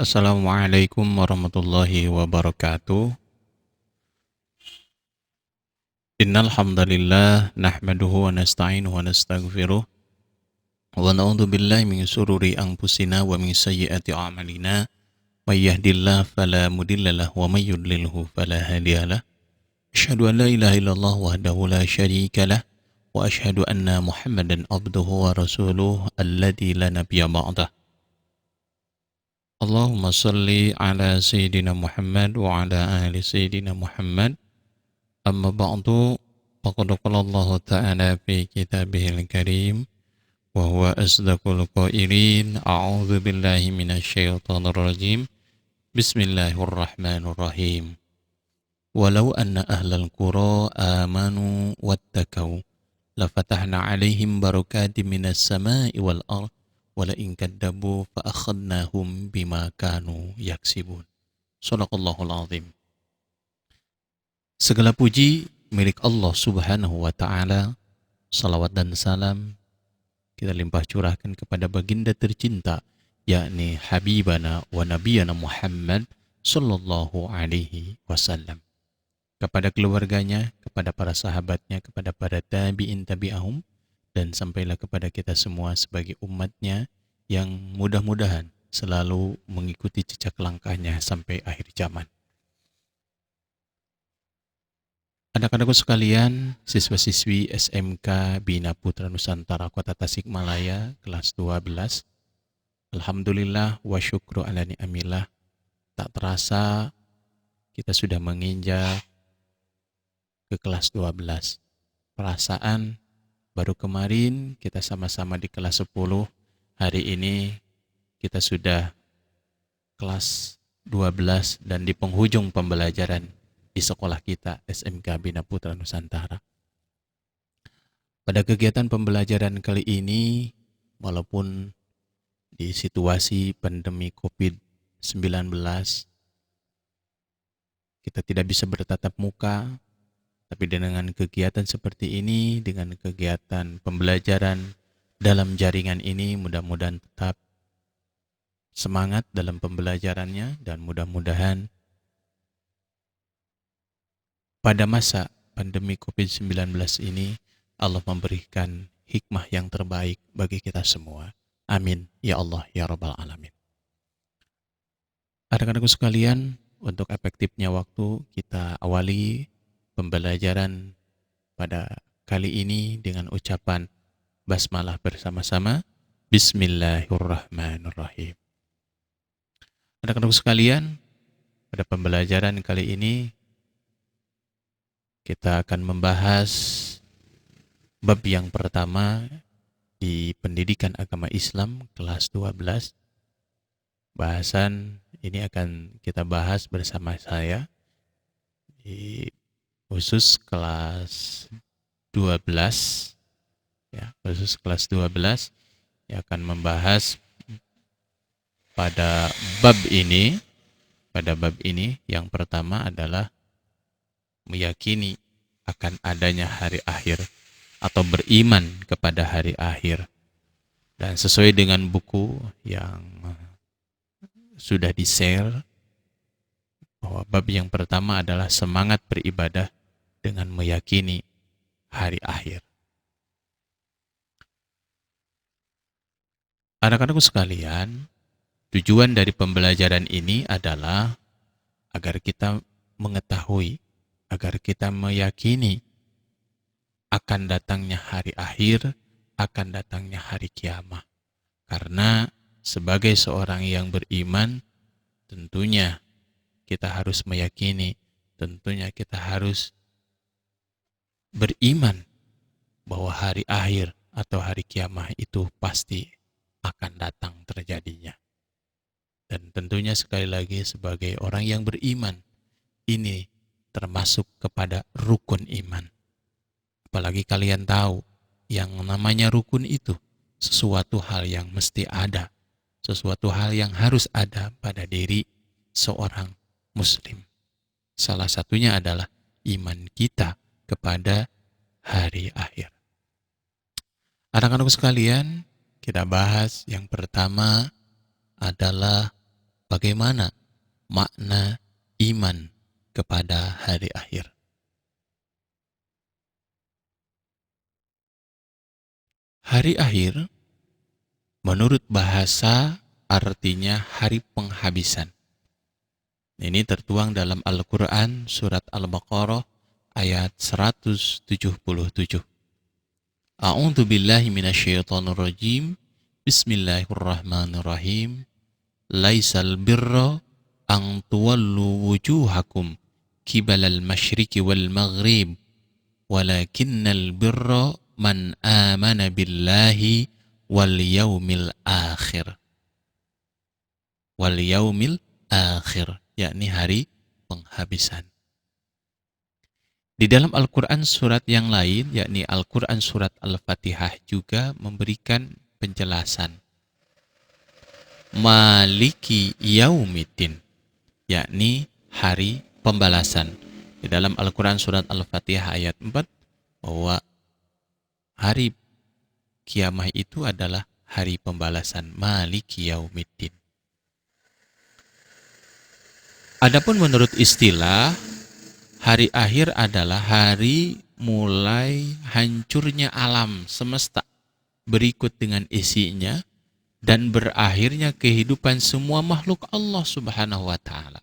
Assalamualaikum warahmatullahi wabarakatuh. Innal hamdalillah nahmaduhu wa nasta'inuhu wa nastaghfiruh wa na'udzu billahi min shururi anfusina wa min sayyiati a'malina. May yahdihillahu fala mudhillalah wa may yudlilhu fala hadiyalah. Asyhadu an la ilaha illallah wahdahu la syarikalah wa asyhadu anna Muhammadan abduhu wa rasuluh alladzi la nabiyya ba'dah. Allahumma shalli ala sayyidina Muhammad wa ala ali sayyidina Muhammad. Amma ba'du, faqad qala Allah Ta'ala fi kitabihil karim wa huwa asdaqul qailin. A'udzu billahi minasy syaithanir rajim. Bismillahirrahmanirrahim. Walau anna ahlal qura amanu wattaqau lafatahna 'alaihim barakatim minas sama'i wal ardh wala in kadzabu fa akhadnahum bima kanu yaksibun. Shadaqallahul azim. Segala puji milik Allah Subhanahu wa Ta'ala. Salawat dan salam kita limpah curahkan kepada baginda tercinta, yakni Habibana wa Nabiyana Muhammad Sallallahu Alaihi Wasallam. Kepada keluarganya, kepada para sahabatnya, kepada para tabi'in tabi'ahum, dan sampailah kepada kita semua sebagai umatnya yang mudah-mudahan selalu mengikuti jejak langkahnya sampai akhir zaman. Anak-anakku sekalian, siswa-siswi SMK Bina Putra Nusantara Kota Tasikmalaya, kelas 12. Alhamdulillah wa syukru ala ni'amillah. Tak terasa kita sudah menginjak ke kelas 12. Perasaan baru kemarin kita sama-sama di kelas 10. Hari ini kita sudah kelas 12 dan di penghujung pembelajaran di sekolah kita SMK Bina Putra Nusantara. Pada kegiatan pembelajaran kali ini, walaupun di situasi pandemi COVID-19 kita tidak bisa bertatap muka, tapi dengan kegiatan seperti ini, dengan kegiatan pembelajaran dalam jaringan ini, mudah-mudahan tetap semangat dalam pembelajarannya dan mudah-mudahan pada masa pandemi COVID-19 ini, Allah memberikan hikmah yang terbaik bagi kita semua. Amin. Ya Allah, ya Rabbal Alamin. Anak-anakku sekalian, untuk efektifnya waktu, kita awali pembelajaran pada kali ini dengan ucapan basmalah bersama-sama. Bismillahirrahmanirrahim. Anak-anakku sekalian, pada pembelajaran kali ini, kita akan membahas bab yang pertama di pendidikan agama Islam kelas 12. Bahasan ini akan kita bahas bersama saya di khusus kelas 12 ya, khusus kelas 12 yang akan membahas pada bab ini. Pada bab ini yang pertama adalah meyakini akan adanya hari akhir atau beriman kepada hari akhir. Dan sesuai dengan buku yang sudah di-share, bahwa bab yang pertama adalah semangat beribadah dengan meyakini hari akhir. Anak-anakku sekalian, tujuan dari pembelajaran ini adalah agar kita mengetahui, agar kita meyakini akan datangnya hari akhir, akan datangnya hari kiamat. Karena sebagai seorang yang beriman, tentunya kita harus meyakini, tentunya kita harus beriman bahwa hari akhir atau hari kiamat itu pasti akan datang terjadinya. Dan tentunya sekali lagi sebagai orang yang beriman, ini termasuk kepada rukun iman. Apalagi kalian tahu yang namanya rukun itu sesuatu hal yang mesti ada, sesuatu hal yang harus ada pada diri seorang muslim. Salah satunya adalah iman kita kepada hari akhir. Anak-anak sekalian, kita bahas yang pertama adalah bagaimana makna iman kepada hari akhir. Hari akhir menurut bahasa artinya hari penghabisan. Ini tertuang dalam Al-Quran surat Al-Baqarah ayat 177. A'udzu billahi minasyaitonir rajim. Bismillahirrahmanirrahim. Laisal birra an tuwallu wujuhakum kibalal masyriqi wal maghrib walakinnal birra man amana billahi wal yaumil akhir. Wal yaumil akhir, yakni hari penghabisan. Di dalam Al-Quran surat yang lain, yakni Al-Quran surat Al-Fatihah juga memberikan penjelasan. Maliki yaumiddin, yakni hari pembalasan. Di dalam Al-Quran surat Al-Fatihah ayat 4, bahwa hari kiamah itu adalah hari pembalasan. Maliki yaumiddin. Adapun menurut istilah, hari akhir adalah hari mulai hancurnya alam semesta berikut dengan isinya dan berakhirnya kehidupan semua makhluk Allah Subhanahu wa taala.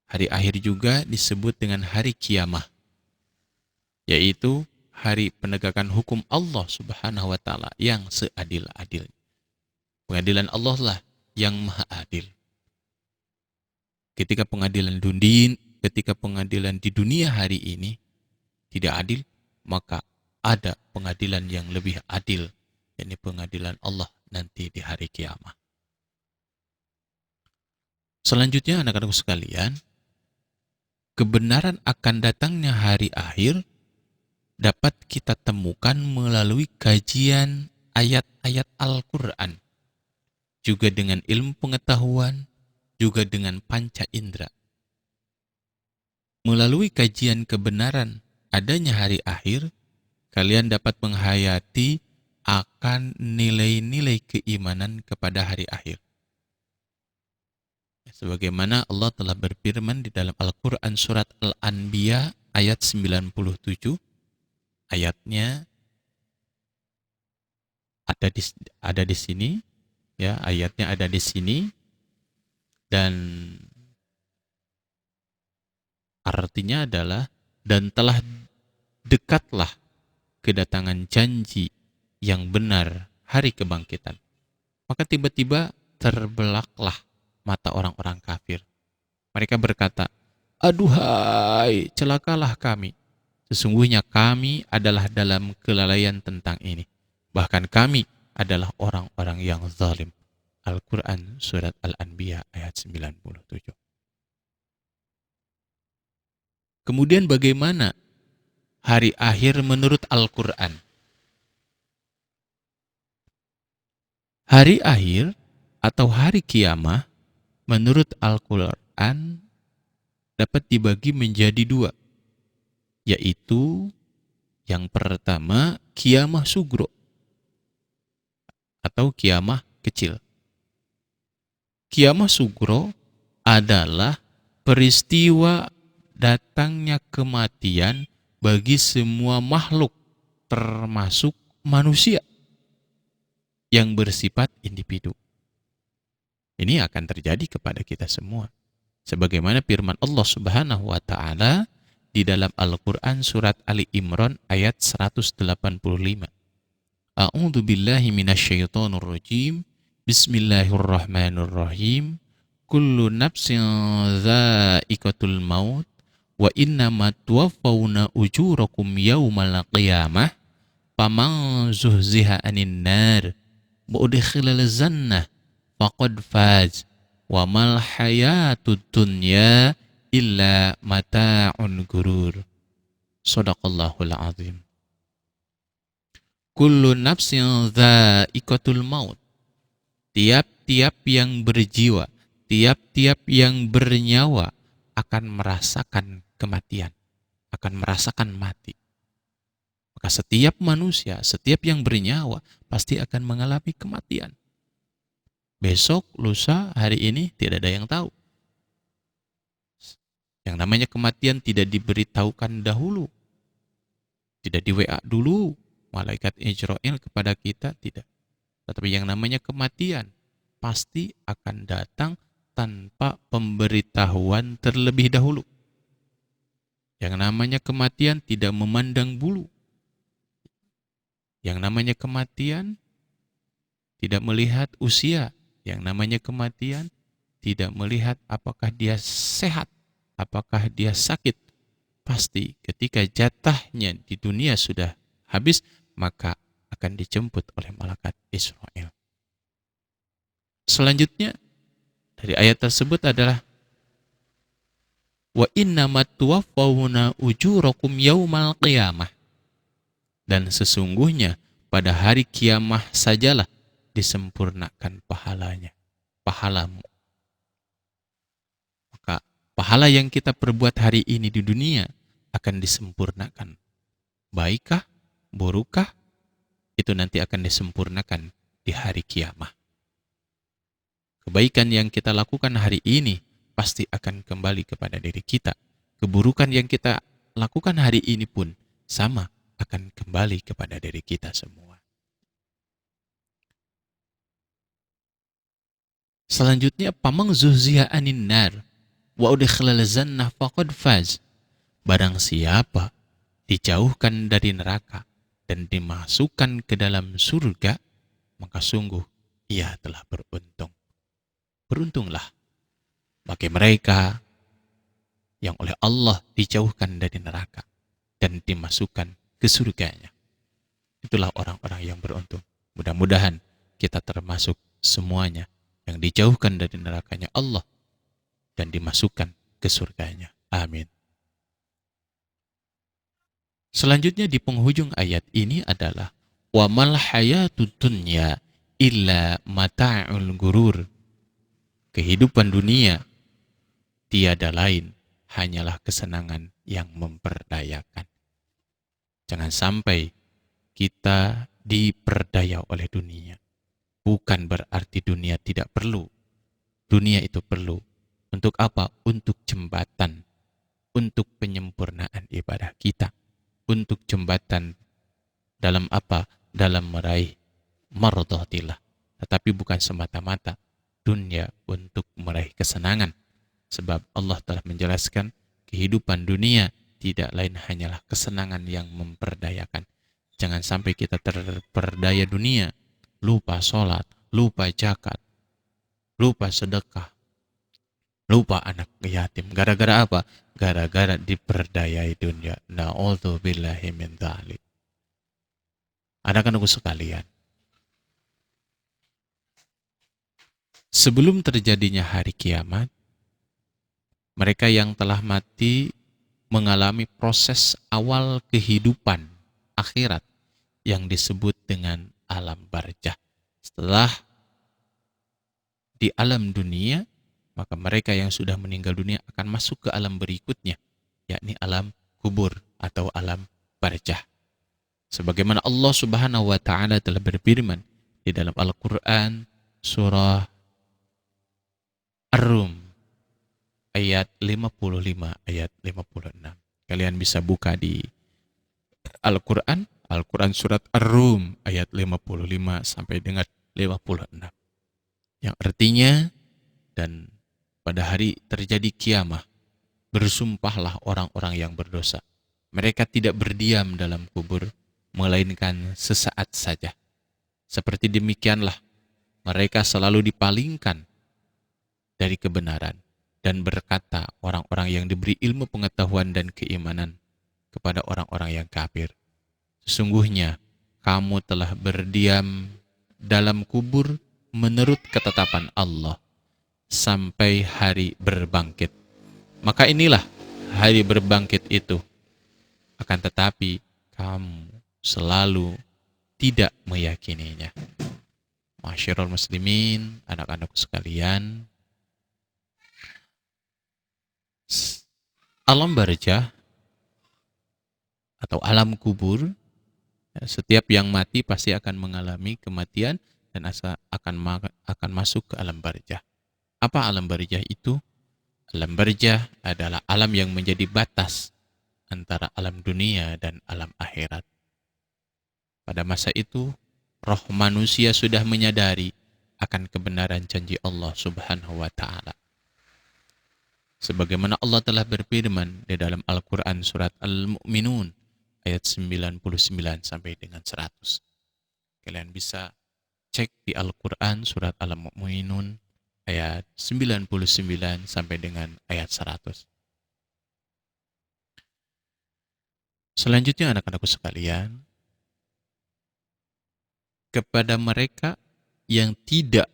Hari akhir juga disebut dengan hari kiamah, yaitu hari penegakan hukum Allah Subhanahu wa taala yang seadil-adilnya. Pengadilan Allah lah yang maha adil. Ketika pengadilan di dunia hari ini tidak adil, maka ada pengadilan yang lebih adil, yakni pengadilan Allah nanti di hari kiamat. Selanjutnya anak-anakku sekalian, kebenaran akan datangnya hari akhir dapat kita temukan melalui kajian ayat-ayat Al-Quran, juga dengan ilmu pengetahuan, juga dengan panca indera. Melalui kajian kebenaran adanya hari akhir, kalian dapat menghayati akan nilai-nilai keimanan kepada hari akhir. Sebagaimana Allah telah berfirman di dalam Al-Quran surat Al-Anbiya ayat 97, ayatnya ada di sini, ya, ayatnya ada di sini, dan artinya adalah, dan telah dekatlah kedatangan janji yang benar hari kebangkitan. Maka tiba-tiba terbelaklah mata orang-orang kafir. Mereka berkata, aduhai, celakalah kami. Sesungguhnya kami adalah dalam kelalaian tentang ini. Bahkan kami adalah orang-orang yang zalim. Al-Quran surat Al-Anbiya ayat 97. Kemudian bagaimana hari akhir menurut Al-Quran? Hari akhir atau hari kiamah menurut Al-Quran dapat dibagi menjadi dua, yaitu yang pertama kiamah sugro atau kiamah kecil. Kiamah sugro adalah peristiwa datangnya kematian bagi semua makhluk, termasuk manusia yang bersifat individu. Ini akan terjadi kepada kita semua. Sebagaimana firman Allah Subhanahu wa taala di dalam Al-Quran surat Ali Imran ayat 185. A'udzu billahi minasyaitonir rajim. Bismillahirrahmanirrahim. Kullu nafsin dha'iqatul maut wa innama tuwaffawna ujurakum yaumal qiyamah faman zuhziha 'anil nar wa udkhilal jannah faqad faz wa mal hayatud dunya illa mata'un gurur. Shadaqallahul azim. Kullu nafsin dha'iqatul maut. Tiap-tiap yang berjiwa, tiap-tiap yang bernyawa akan merasakan kematian, akan merasakan mati. Maka setiap manusia, setiap yang bernyawa pasti akan mengalami kematian. Besok, lusa, hari ini tidak ada yang tahu. Yang namanya kematian tidak diberitahukan dahulu. Tidak di WA dulu malaikat Israel kepada kita, tidak. Tetapi yang namanya kematian pasti akan datang tanpa pemberitahuan terlebih dahulu. Yang namanya kematian tidak memandang bulu. Yang namanya kematian tidak melihat usia. Yang namanya kematian tidak melihat apakah dia sehat, apakah dia sakit. Pasti ketika jatahnya di dunia sudah habis, maka akan dijemput oleh malaikat Israel. Selanjutnya dari ayat tersebut adalah wa innamat tuwaffawna ujurakum yaumal qiyamah. Dan sesungguhnya pada hari kiamah sajalah disempurnakan pahalamu. Maka pahala yang kita perbuat hari ini di dunia akan disempurnakan. Baikkah, burukkah, itu nanti akan disempurnakan di hari kiamah. Kebaikan yang kita lakukan hari ini pasti akan kembali kepada diri kita. Keburukan yang kita lakukan hari ini pun sama, akan kembali kepada diri kita semua. Selanjutnya, pamang zuhziha anin nar wa udkhilal jannah faqad faz. Barang siapa dijauhkan dari neraka dan dimasukkan ke dalam surga, maka sungguh ia telah beruntung. Beruntunglah bagi mereka yang oleh Allah dijauhkan dari neraka dan dimasukkan ke surganya. Itulah orang-orang yang beruntung. Mudah-mudahan kita termasuk semuanya yang dijauhkan dari nerakanya Allah dan dimasukkan ke surganya. Amin. Selanjutnya di penghujung ayat ini adalah wa mal hayatud dunya illa mata'ul gurur. Kehidupan dunia tiada lain hanyalah kesenangan yang memperdayakan. Jangan sampai kita diperdaya oleh dunia. Bukan berarti dunia tidak perlu. Dunia itu perlu. Untuk apa? Untuk jembatan. Untuk penyempurnaan ibadah kita. Untuk jembatan dalam apa? Dalam meraih mardhatillah. Tetapi bukan semata-mata dunia untuk meraih kesenangan. Sebab Allah telah menjelaskan kehidupan dunia tidak lain hanyalah kesenangan yang memperdayakan. Jangan sampai kita terperdaya dunia, lupa sholat, lupa zakat, lupa sedekah, lupa anak yatim. Gara-gara apa? Gara-gara diperdayai dunia. Na'udzubillahi min dzalik. Anak-anakku sekalian, sebelum terjadinya hari kiamat, mereka yang telah mati mengalami proses awal kehidupan akhirat yang disebut dengan alam barzah. Setelah di alam dunia, maka mereka yang sudah meninggal dunia akan masuk ke alam berikutnya, yakni alam kubur atau alam barzah. Sebagaimana Allah Subhanahu wa taala telah berfirman di dalam Al-Qur'an surah Ar-Rum ayat 55 ayat 56. Kalian bisa buka di Al-Qur'an surat Ar-Rum ayat 55 sampai dengan 56. Yang artinya, dan pada hari terjadi kiamah, bersumpahlah orang-orang yang berdosa. Mereka tidak berdiam dalam kubur, melainkan sesaat saja. Seperti demikianlah mereka selalu dipalingkan dari kebenaran, dan berkata orang-orang yang diberi ilmu pengetahuan dan keimanan kepada orang-orang yang kafir, sesungguhnya kamu telah berdiam dalam kubur menurut ketetapan Allah sampai hari berbangkit. Maka inilah hari berbangkit itu. Akan tetapi kamu selalu tidak meyakininya. Masyarul muslimin, anak-anakku sekalian, alam barzah atau alam kubur, setiap yang mati pasti akan mengalami kematian dan akan masuk ke alam barzah. Apa alam barzah itu? Alam barzah adalah alam yang menjadi batas antara alam dunia dan alam akhirat. Pada masa itu, roh manusia sudah menyadari akan kebenaran janji Allah Subhanahu wa taala. Sebagaimana Allah telah berfirman di dalam Al-Qur'an surat Al-Mu'minun ayat 99 sampai dengan 100. Kalian bisa cek di Al-Qur'an surat Al-Mu'minun ayat 99 sampai dengan ayat 100. Selanjutnya anak-anakku sekalian, kepada mereka yang tidak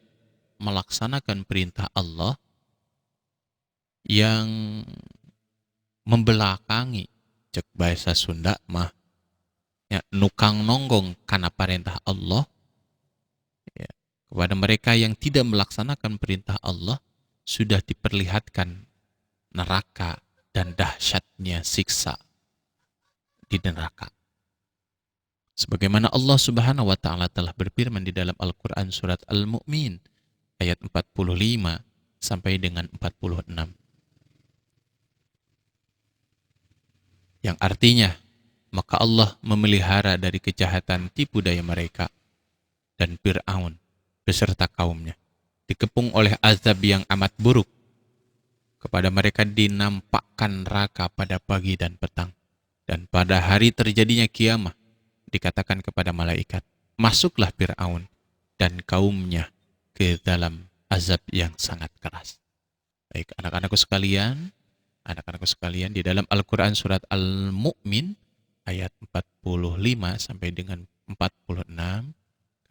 melaksanakan perintah Allah, yang membelakangi, cek bahasa Sunda mah, ya, nukang nonggong karena perintah Allah, ya, kepada mereka yang tidak melaksanakan perintah Allah, sudah diperlihatkan neraka dan dahsyatnya siksa di neraka. Sebagaimana Allah Subhanahu wa taala telah berfirman di dalam Al-Qur'an surat Al-Mu'min ayat 45 sampai dengan 46. Yang artinya, maka Allah memelihara dari kejahatan tipu daya mereka dan Fir'aun beserta kaumnya dikepung oleh azab yang amat buruk. Kepada mereka dinampakkan neraka pada pagi dan petang, dan pada hari terjadinya kiamah dikatakan kepada malaikat, masuklah Fir'aun dan kaumnya ke dalam azab yang sangat keras. Baik, anak-anakku sekalian, di dalam Al-Quran surat Al-Mu'min ayat 45 sampai dengan 46,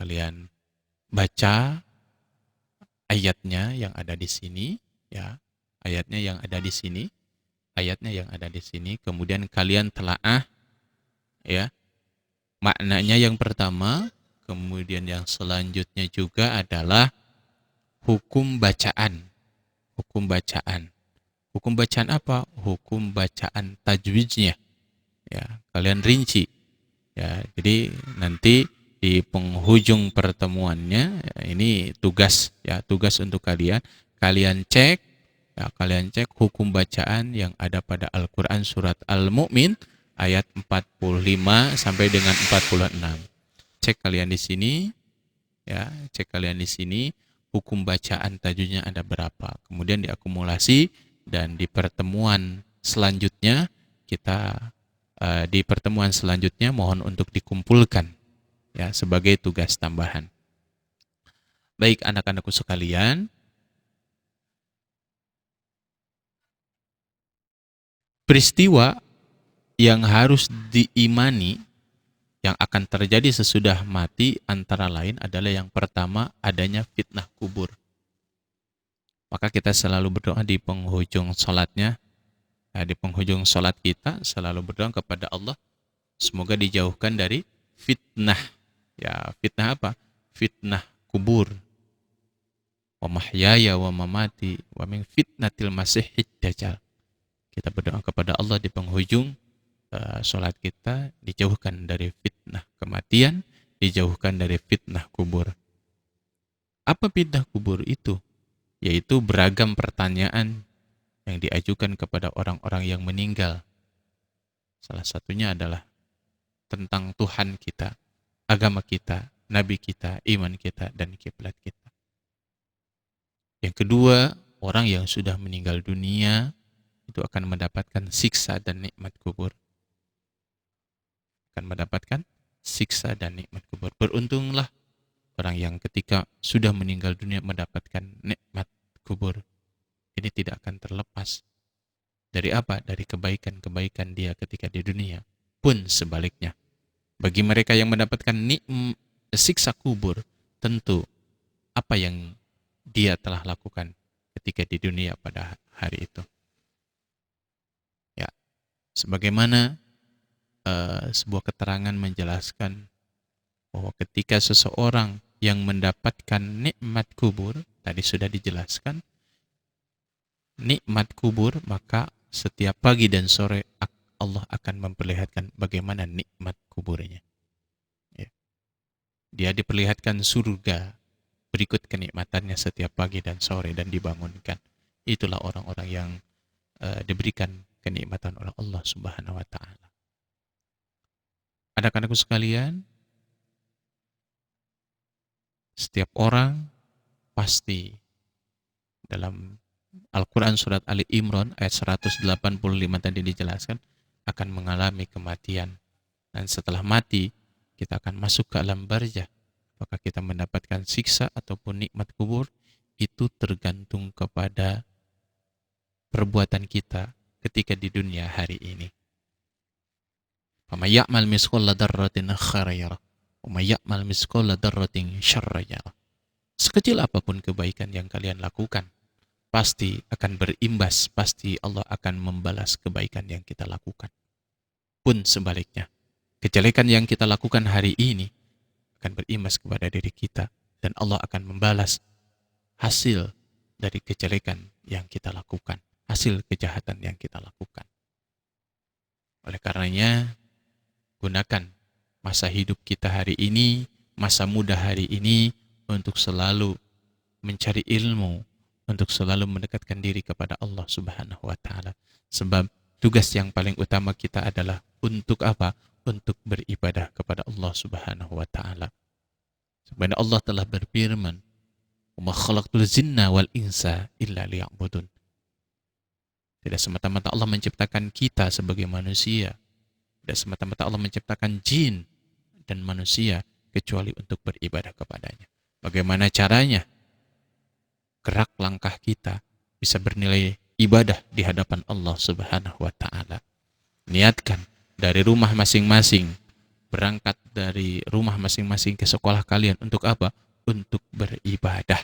kalian baca ayatnya yang ada di sini, ya, ayatnya yang ada di sini, kemudian kalian telaah, ya, maknanya yang pertama, kemudian yang selanjutnya juga adalah hukum bacaan. Hukum bacaan apa? Hukum bacaan tajwidnya. Ya, kalian rinci. Ya, jadi nanti di penghujung pertemuannya, ya, ini tugas untuk kalian. Kalian cek hukum bacaan yang ada pada Al-Qur'an surat Al-Mu'min ayat 45 sampai dengan 46. Cek kalian di sini hukum bacaan tajwidnya ada berapa. Kemudian diakumulasi dan di pertemuan selanjutnya mohon untuk dikumpulkan, ya, sebagai tugas tambahan. Baik anak-anakku sekalian, peristiwa yang harus diimani yang akan terjadi sesudah mati antara lain adalah yang pertama, adanya fitnah kubur. Maka kita selalu berdoa di penghujung sholatnya, di penghujung sholat kita selalu berdoa kepada Allah, semoga dijauhkan dari fitnah. Ya, fitnah apa? Fitnah kubur. Wa mahyaya wa mamati wa min fitnatil masihid dajjal. Kita berdoa kepada Allah di penghujung sholat kita, dijauhkan dari fitnah kematian, dijauhkan dari fitnah kubur. Apa fitnah kubur itu? Yaitu beragam pertanyaan yang diajukan kepada orang-orang yang meninggal. Salah satunya adalah tentang Tuhan kita, agama kita, nabi kita, iman kita, dan kiblat kita. Yang kedua, orang yang sudah meninggal dunia itu akan mendapatkan siksa dan nikmat kubur. Beruntunglah orang yang ketika sudah meninggal dunia mendapatkan nikmat kubur. Ini tidak akan terlepas dari apa? Dari kebaikan-kebaikan dia ketika di dunia. Pun sebaliknya, bagi mereka yang mendapatkan siksa kubur, tentu apa yang dia telah lakukan ketika di dunia pada hari itu. Ya, sebagaimana sebuah keterangan menjelaskan bahwa ketika seseorang yang mendapatkan nikmat kubur, tadi sudah dijelaskan, nikmat kubur, maka setiap pagi dan sore Allah akan memperlihatkan bagaimana nikmat kuburnya. Ya. Dia diperlihatkan surga berikut kenikmatannya setiap pagi dan sore dan dibangunkan. Itulah orang-orang yang diberikan kenikmatan oleh Allah Subhanahu wa taala. Anak-anakku sekalian, setiap orang pasti dalam Al-Quran surat Ali Imran ayat 185 tadi dijelaskan akan mengalami kematian. Dan setelah mati, kita akan masuk ke alam barzah. Apakah kita mendapatkan siksa ataupun nikmat kubur, itu tergantung kepada perbuatan kita ketika di dunia hari ini. فَمَنْ يَعْمَلْ مِثْقَالَ ذَرَّةٍ خَيْرًا يَرَهُ وَمَنْ يَعْمَلْ مِثْقَالَ ذَرَّةٍ شَرًّا يَرَهُ. Sekecil apapun kebaikan yang kalian lakukan, pasti akan berimbas, pasti Allah akan membalas kebaikan yang kita lakukan. Pun sebaliknya, kejelekan yang kita lakukan hari ini akan berimbas kepada diri kita, dan Allah akan membalas hasil dari kejelekan yang kita lakukan, hasil kejahatan yang kita lakukan. Oleh karenanya, gunakan masa hidup kita hari ini, masa muda hari ini, untuk selalu mencari ilmu, untuk selalu mendekatkan diri kepada Allah Subhanahu wa taala. Sebab tugas yang paling utama kita adalah untuk apa? Untuk beribadah kepada Allah Subhanahu wa taala. Sebenarnya Allah telah berfirman, "Wa ma khalaqtul jinna wal insa illa liya'budun." Tidak semata-mata Allah menciptakan kita sebagai manusia, tidak semata-mata Allah menciptakan jin dan manusia kecuali untuk beribadah kepadanya. Bagaimana caranya? Gerak langkah kita bisa bernilai ibadah di hadapan Allah Subhanahu wa taala. Niatkan dari rumah masing-masing, berangkat dari rumah masing-masing ke sekolah kalian untuk apa? Untuk beribadah.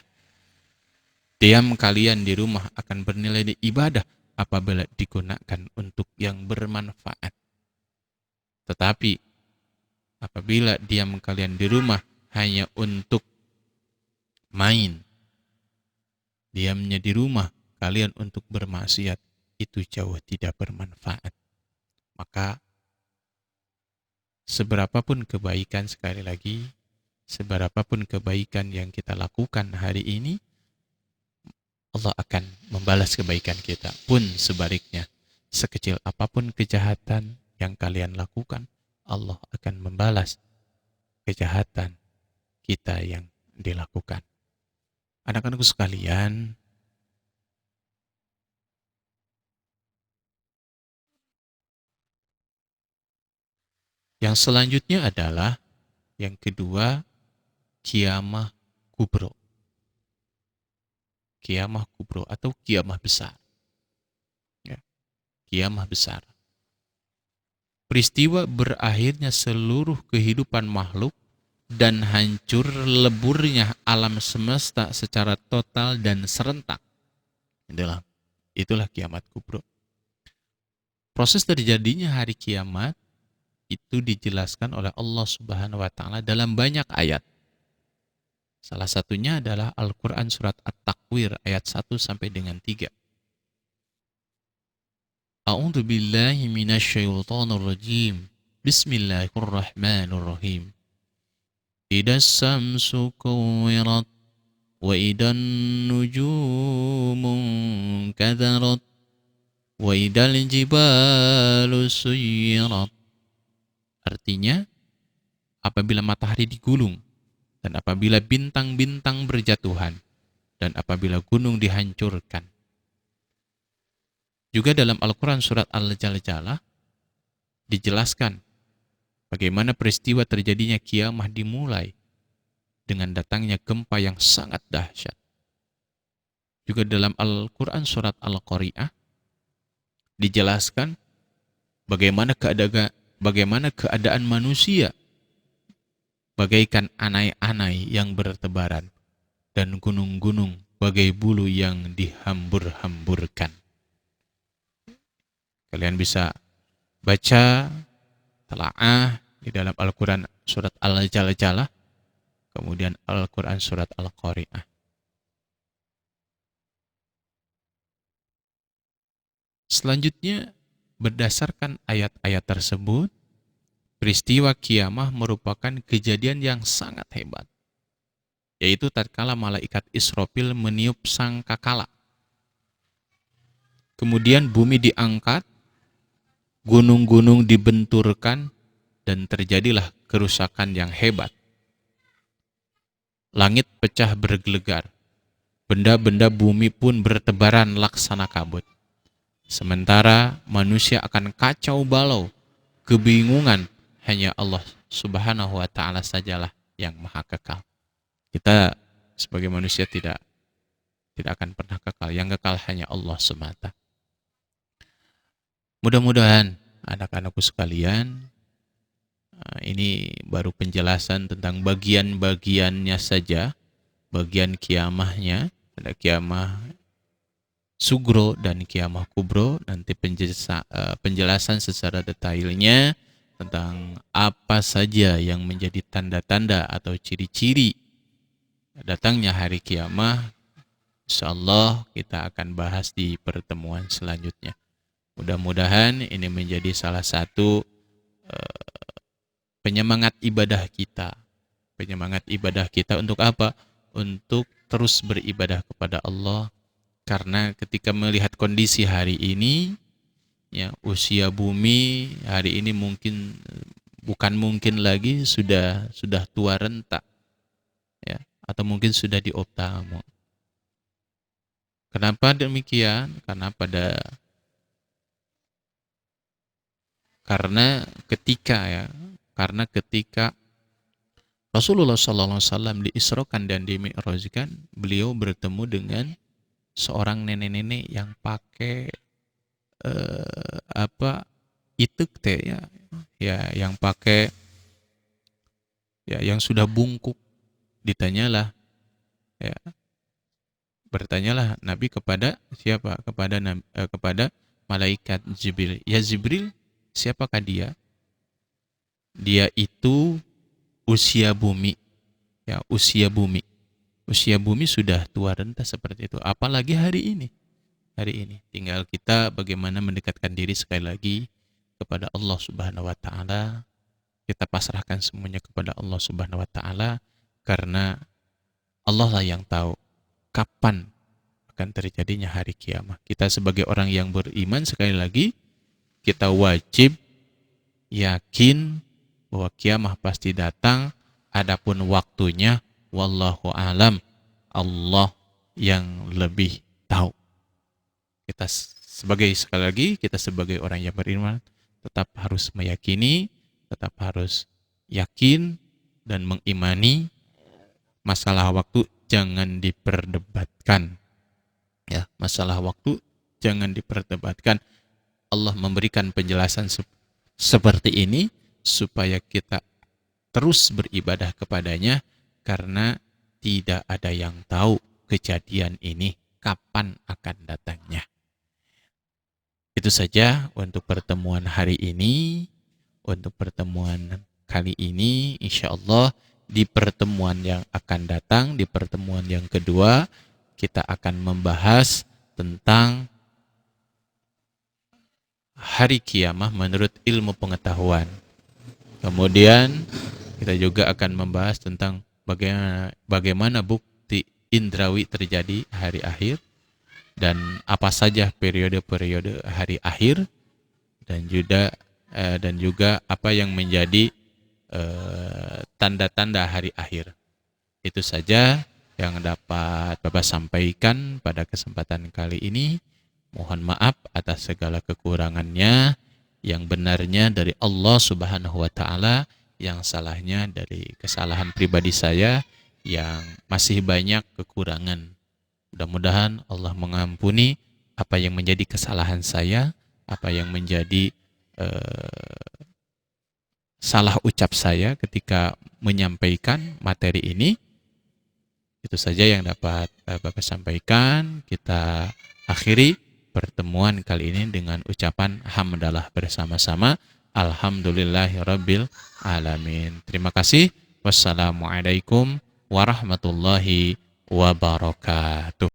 Diam kalian di rumah akan bernilai ibadah apabila digunakan untuk yang bermanfaat. Tetapi apabila diam kalian di rumah hanya untuk main, diamnya di rumah kalian untuk bermaksiat, itu jauh tidak bermanfaat. Maka seberapapun kebaikan, sekali lagi, seberapapun kebaikan yang kita lakukan hari ini, Allah akan membalas kebaikan kita. Pun sebaliknya, sekecil apapun kejahatan yang kalian lakukan, Allah akan membalas kejahatan kita yang dilakukan. Anak-anakku sekalian, yang selanjutnya adalah yang kedua, kiamah kubro. Kiamah kubro atau kiamah besar. Ya, kiamah besar. Peristiwa berakhirnya seluruh kehidupan makhluk dan hancur leburnya alam semesta secara total dan serentak. Itulah kiamat kubro. Proses terjadinya hari kiamat itu dijelaskan oleh Allah Subhanahu wa taala dalam banyak ayat. Salah satunya adalah Al-Quran surat At-Takwir ayat 1 sampai dengan 3. A'udzu billahi minasyaitonir rajim. Bismillahirrahmanirrahim. Idas samsu kuwirat wa idan nujumu kadarat wa idal jibalu suyirat. Artinya, apabila matahari digulung, dan apabila bintang-bintang berjatuhan, dan apabila gunung dihancurkan. Juga dalam Al-Quran surat Al-Jaljalah dijelaskan bagaimana peristiwa terjadinya kiamah dimulai dengan datangnya gempa yang sangat dahsyat. Juga dalam Al-Quran surat Al-Qari'ah dijelaskan bagaimana keadaan manusia bagaikan anai-anai yang bertebaran dan gunung-gunung bagai bulu yang dihambur-hamburkan. Kalian bisa baca telaah di dalam Al-Quran surat Al-Jaljalah, kemudian Al-Quran surat Al-Qari'ah. Selanjutnya, berdasarkan ayat-ayat tersebut, peristiwa kiamah merupakan kejadian yang sangat hebat. yaitu tatkala malaikat Israfil meniup sangkakala. Kemudian bumi diangkat, gunung-gunung dibenturkan, dan terjadilah kerusakan yang hebat. Langit pecah bergelegar, benda-benda bumi pun bertebaran laksana kabut. Sementara manusia akan kacau balau, kebingungan, hanya Allah Subhanahu wa ta'ala sajalah yang maha kekal. Kita sebagai manusia tidak akan pernah kekal, yang kekal hanya Allah semata. Mudah-mudahan anak-anakku sekalian, ini baru penjelasan tentang bagian-bagiannya saja, bagian kiamahnya, ada kiamah sugro dan kiamah kubro. Nanti penjelasan secara detailnya tentang apa saja yang menjadi tanda-tanda atau ciri-ciri datangnya hari kiamah, insyaallah kita akan bahas di pertemuan selanjutnya. Mudah-mudahan ini menjadi salah satu penyemangat ibadah kita. Penyemangat ibadah kita untuk apa? Untuk terus beribadah kepada Allah. Karena ketika melihat kondisi hari ini, ya, usia bumi hari ini bukan mungkin lagi sudah tua renta, ya, atau mungkin sudah di optamo. Kenapa demikian? Karena ketika Rasulullah SAW diisrokan dan dimi'rajkan, beliau bertemu dengan seorang nenek-nenek yang pakai ituk teh, ya, yang pakai, ya, yang sudah bungkuk. Bertanyalah Nabi kepada siapa? Kepada malaikat Jibril. Ya Jibril, siapakah dia? Dia itu usia bumi. Ya, usia bumi. Usia bumi sudah tua renta seperti itu. Apalagi hari ini. Hari ini tinggal kita bagaimana mendekatkan diri sekali lagi kepada Allah Subhanahu wa taala. Kita pasrahkan semuanya kepada Allah Subhanahu wa taala, karena Allah lah yang tahu kapan akan terjadinya hari kiamat. Kita sebagai orang yang beriman, sekali lagi kita wajib yakin bahwa kiamat pasti datang. Adapun waktunya, wallahu alam, Allah yang lebih tahu. Sekali lagi kita sebagai orang yang beriman tetap harus meyakini, tetap harus yakin dan mengimani. Masalah waktu jangan diperdebatkan. Ya, masalah waktu jangan diperdebatkan. Allah memberikan penjelasan seperti ini supaya kita terus beribadah kepadanya, karena tidak ada yang tahu kejadian ini kapan akan datangnya. Itu saja untuk pertemuan hari ini. Untuk pertemuan kali ini, insya Allah di pertemuan yang akan datang, di pertemuan yang kedua, kita akan membahas tentang hari kiamah menurut ilmu pengetahuan. Kemudian kita juga akan membahas tentang bagaimana bukti indrawi terjadi hari akhir, dan apa saja periode-periode hari akhir, dan juga apa yang menjadi tanda-tanda hari akhir. Itu saja yang dapat Bapak sampaikan pada kesempatan kali ini. Mohon maaf atas segala kekurangannya. Yang benarnya dari Allah Subhanahu wa taala, yang salahnya dari kesalahan pribadi saya yang masih banyak kekurangan. Mudah-mudahan Allah mengampuni apa yang menjadi kesalahan saya, apa yang menjadi salah ucap saya ketika menyampaikan materi ini. Itu saja yang dapat Bapak sampaikan. Kita akhiri pertemuan kali ini dengan ucapan hamdalah bersama-sama. Alhamdulillahirabbil alamin. Terima kasih. Wassalamualaikum warahmatullahi wabarakatuh.